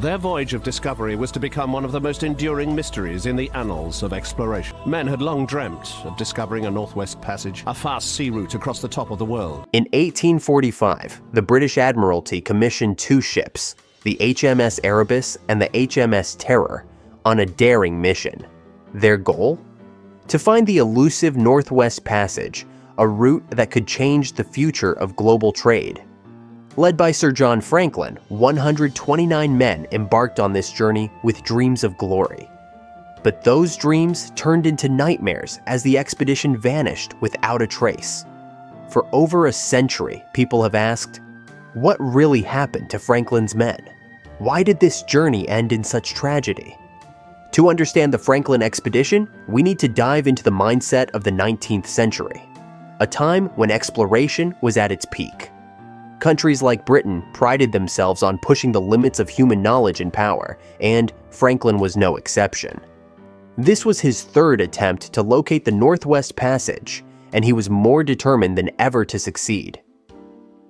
Their voyage of discovery was to become one of the most enduring mysteries in the annals of exploration. Men had long dreamt of discovering a Northwest Passage, a fast sea route across the top of the world. In 1845, the British Admiralty commissioned two ships, the HMS Erebus and the HMS Terror, on a daring mission. Their goal? To find the elusive Northwest Passage, a route that could change the future of global trade. Led by Sir John Franklin, 129 men embarked on this journey with dreams of glory. But those dreams turned into nightmares as the expedition vanished without a trace. For over a century, people have asked, what really happened to Franklin's men? Why did this journey end in such tragedy? To understand the Franklin expedition, we need to dive into the mindset of the 19th century, a time when exploration was at its peak. Countries like Britain prided themselves on pushing the limits of human knowledge and power, and Franklin was no exception. This was his third attempt to locate the Northwest Passage, and he was more determined than ever to succeed.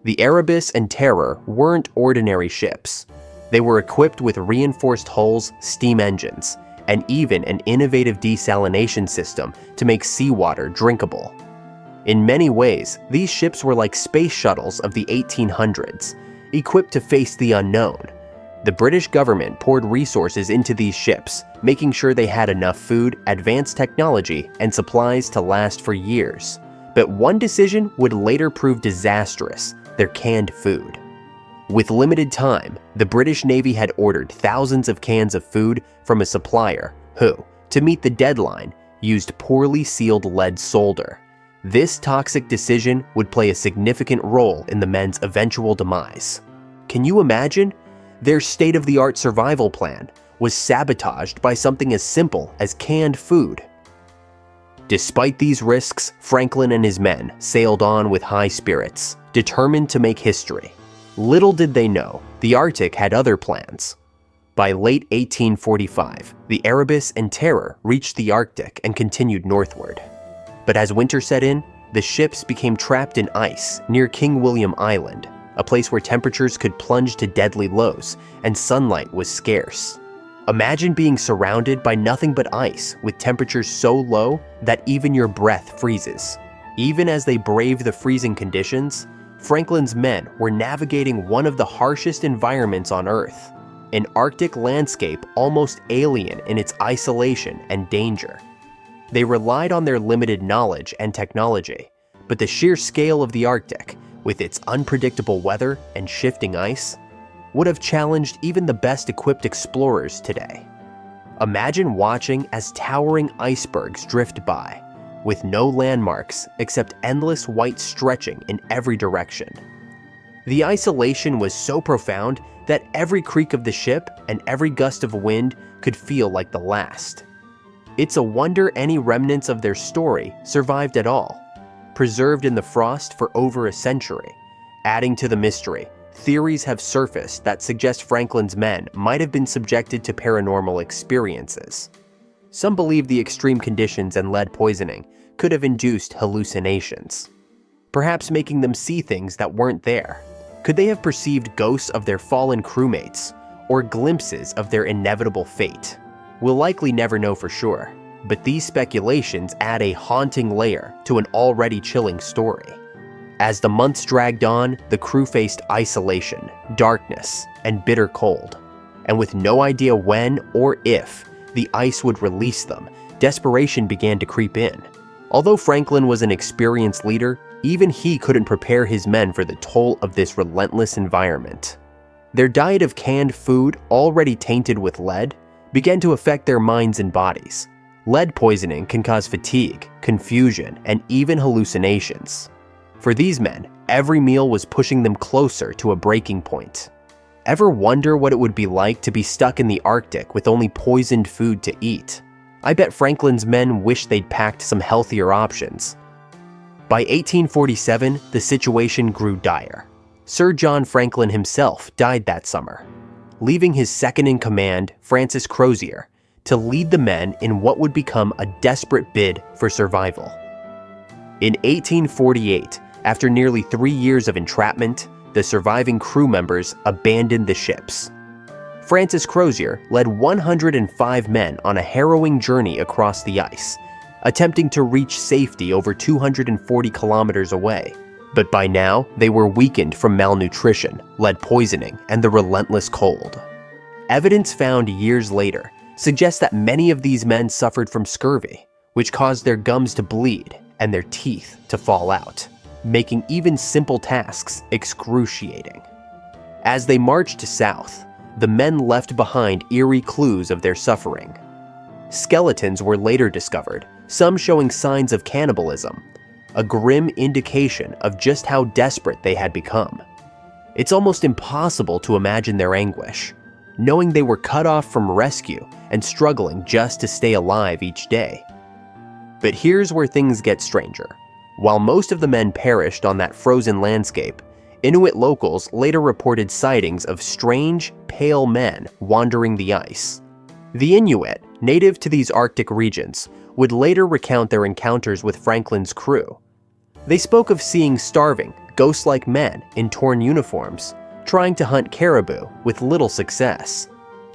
The Erebus and Terror weren't ordinary ships. They were equipped with reinforced hulls, steam engines, and even an innovative desalination system to make seawater drinkable. In many ways, these ships were like space shuttles of the 1800s, equipped to face the unknown. The British government poured resources into these ships, making sure they had enough food, advanced technology, and supplies to last for years. But one decision would later prove disastrous: their canned food. With limited time, the British Navy had ordered thousands of cans of food from a supplier who, to meet the deadline, used poorly sealed lead solder. This toxic decision would play a significant role in the men's eventual demise. Can you imagine? Their state-of-the-art survival plan was sabotaged by something as simple as canned food. Despite these risks, Franklin and his men sailed on with high spirits, determined to make history. Little did they know, the Arctic had other plans. By late 1845, the Erebus and Terror reached the Arctic and continued northward. But as winter set in, the ships became trapped in ice near King William Island, a place where temperatures could plunge to deadly lows and sunlight was scarce. Imagine being surrounded by nothing but ice with temperatures so low that even your breath freezes. Even as they braved the freezing conditions, Franklin's men were navigating one of the harshest environments on Earth, an Arctic landscape almost alien in its isolation and danger. They relied on their limited knowledge and technology, but the sheer scale of the Arctic, with its unpredictable weather and shifting ice, would have challenged even the best equipped explorers today. Imagine watching as towering icebergs drift by, with no landmarks except endless white stretching in every direction. The isolation was so profound that every creak of the ship and every gust of wind could feel like the last. It's a wonder any remnants of their story survived at all, preserved in the frost for over a century. Adding to the mystery, theories have surfaced that suggest Franklin's men might have been subjected to paranormal experiences. Some believe the extreme conditions and lead poisoning could have induced hallucinations, perhaps making them see things that weren't there. Could they have perceived ghosts of their fallen crewmates or glimpses of their inevitable fate? We'll likely never know for sure, but these speculations add a haunting layer to an already chilling story. As the months dragged on, the crew faced isolation, darkness, and bitter cold. And with no idea when or if the ice would release them, desperation began to creep in. Although Franklin was an experienced leader, even he couldn't prepare his men for the toll of this relentless environment. Their diet of canned food, already tainted with lead, began to affect their minds and bodies. Lead poisoning can cause fatigue, confusion, and even hallucinations. For these men, every meal was pushing them closer to a breaking point. Ever wonder what it would be like to be stuck in the Arctic with only poisoned food to eat? I bet Franklin's men wished they'd packed some healthier options. By 1847, the situation grew dire. Sir John Franklin himself died that summer, leaving his second-in-command, Francis Crozier, to lead the men in what would become a desperate bid for survival. In 1848, after nearly 3 years of entrapment, the surviving crew members abandoned the ships. Francis Crozier led 105 men on a harrowing journey across the ice, attempting to reach safety over 240 kilometers away. But by now, they were weakened from malnutrition, lead poisoning, and the relentless cold. Evidence found years later suggests that many of these men suffered from scurvy, which caused their gums to bleed and their teeth to fall out, making even simple tasks excruciating. As they marched south, the men left behind eerie clues of their suffering. Skeletons were later discovered, some showing signs of cannibalism, a grim indication of just how desperate they had become. It's almost impossible to imagine their anguish, knowing they were cut off from rescue and struggling just to stay alive each day. But here's where things get stranger. While most of the men perished on that frozen landscape, Inuit locals later reported sightings of strange, pale men wandering the ice. The Inuit, native to these Arctic regions, would later recount their encounters with Franklin's crew. They spoke of seeing starving, ghost-like men in torn uniforms, trying to hunt caribou with little success.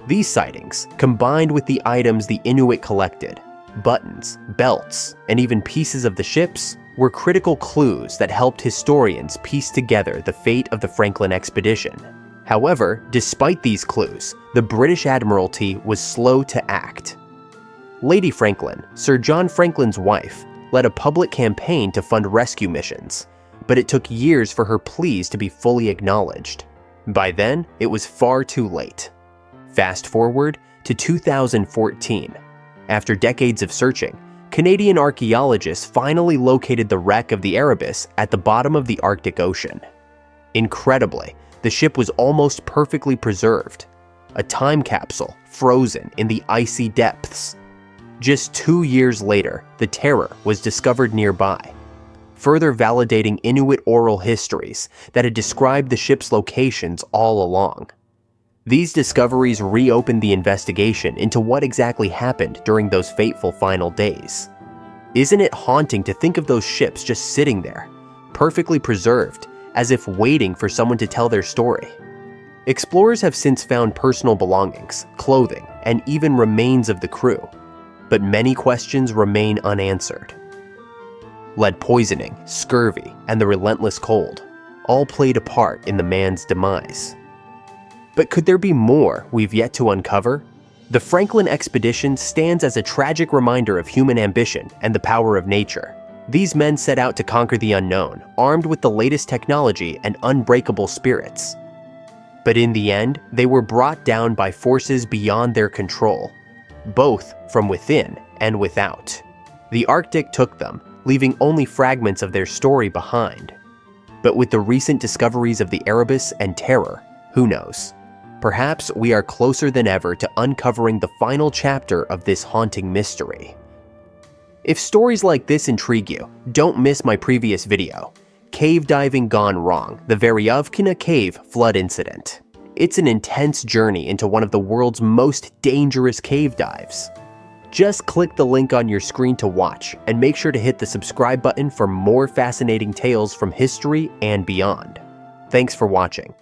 These sightings, combined with the items the Inuit collected, buttons, belts, and even pieces of the ships, were critical clues that helped historians piece together the fate of the Franklin expedition. However, despite these clues, the British Admiralty was slow to act. Lady Franklin, Sir John Franklin's wife, led a public campaign to fund rescue missions, but it took years for her pleas to be fully acknowledged. By then, it was far too late. Fast forward to 2014. After decades of searching, Canadian archaeologists finally located the wreck of the Erebus at the bottom of the Arctic Ocean. Incredibly, the ship was almost perfectly preserved, a time capsule frozen in the icy depths. Just 2 years later, the Terror was discovered nearby, further validating Inuit oral histories that had described the ship's locations all along. These discoveries reopened the investigation into what exactly happened during those fateful final days. Isn't it haunting to think of those ships just sitting there, perfectly preserved, as if waiting for someone to tell their story? Explorers have since found personal belongings, clothing, and even remains of the crew, but many questions remain unanswered. Lead poisoning, scurvy, and the relentless cold all played a part in the man's demise. But could there be more we've yet to uncover? The Franklin expedition stands as a tragic reminder of human ambition and the power of nature. These men set out to conquer the unknown, armed with the latest technology and unbreakable spirits. But in the end, they were brought down by forces beyond their control, both from within and without. The Arctic took them, leaving only fragments of their story behind. But with the recent discoveries of the Erebus and Terror, who knows? Perhaps we are closer than ever to uncovering the final chapter of this haunting mystery. If stories like this intrigue you, don't miss my previous video, Cave Diving Gone Wrong, the Veryovkina Cave Flood Incident. It's an intense journey into one of the world's most dangerous cave dives. Just click the link on your screen to watch, and make sure to hit the subscribe button for more fascinating tales from history and beyond. Thanks for watching.